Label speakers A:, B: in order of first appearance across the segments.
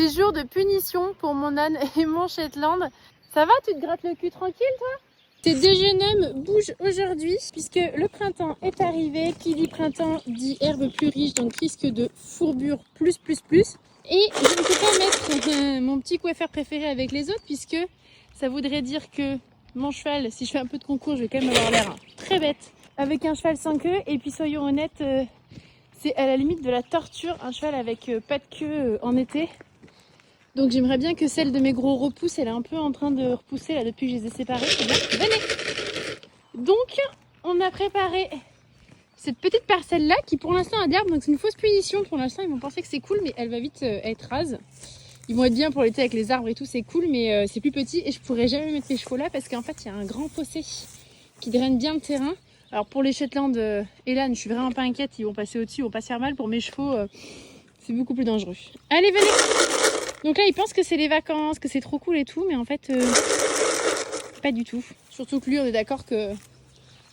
A: C'est jour de punition pour mon âne et mon Shetland. Ça va, tu te grattes le cul tranquille toi? Ces deux jeunes hommes bougent aujourd'hui puisque le printemps est arrivé. Qui dit printemps dit herbe plus riche, donc risque de fourbure plus. Et je ne peux pas mettre mon petit coiffeur préféré avec les autres puisque ça voudrait dire que mon cheval, si je fais un peu de concours, je vais quand même avoir l'air très bête avec un cheval sans queue. Et puis soyons honnêtes, c'est à la limite de la torture, un cheval avec pas de queue en été. Donc j'aimerais bien que celle de mes gros repousse, elle est un peu en train de repousser là depuis que je les ai séparés. C'est bien, venez. Donc on a préparé cette petite parcelle là qui pour l'instant a d'herbe, donc c'est une fausse punition. Pour l'instant ils vont penser que c'est cool, mais elle va vite être rase. Ils vont être bien pour l'été avec les arbres et tout, c'est cool, mais c'est plus petit et je pourrais jamais mettre mes chevaux là parce qu'en fait il y a un grand fossé qui draine bien le terrain. Alors pour les Shetland et l'âne, je suis vraiment pas inquiète, ils vont passer au-dessus, ils vont pas se faire mal. Pour mes chevaux, c'est beaucoup plus dangereux. Allez, venez. Donc là, il pense que c'est les vacances, que c'est trop cool et tout, mais en fait, pas du tout. Surtout que lui, on est d'accord qu'il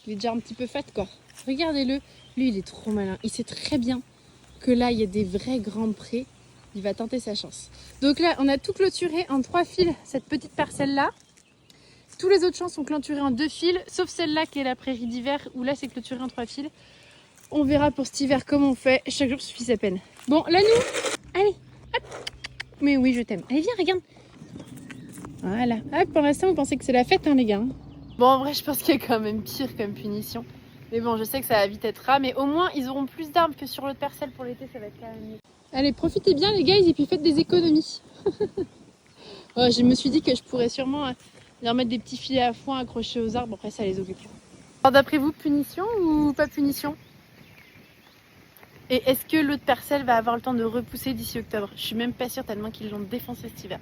A: est déjà un petit peu fat, quoi. Regardez-le, lui, il est trop malin. Il sait très bien que là, il y a des vrais grands prés. Il va tenter sa chance. Donc là, on a tout clôturé en 3 fils, cette petite parcelle-là. Tous les autres champs sont clôturés en 2 fils, sauf celle-là qui est la prairie d'hiver, où là, c'est clôturé en 3 fils. On verra pour cet hiver comment on fait. Chaque jour suffit sa peine. Bon, là, nous, allez, hop. Mais oui, je t'aime. Allez, viens, regarde. Voilà. Ah, pour l'instant, vous pensez que c'est la fête, hein, les gars. Bon, en vrai, je pense qu'il y a quand même pire comme punition. Mais bon, je sais que ça va vite être ras. Mais au moins, ils auront plus d'arbres que sur l'autre parcelle pour l'été. Ça va être quand même mieux. Allez, profitez bien, les gars, et puis faites des économies. Oh, je me suis dit que je pourrais sûrement leur mettre des petits filets à foin accrochés aux arbres. Après, ça les occupe. Alors, d'après vous, punition ou pas punition? Et est-ce que l'autre parcelle va avoir le temps de repousser d'ici octobre? Je suis même pas sûre tellement qu'ils l'ont défoncé cet hiver.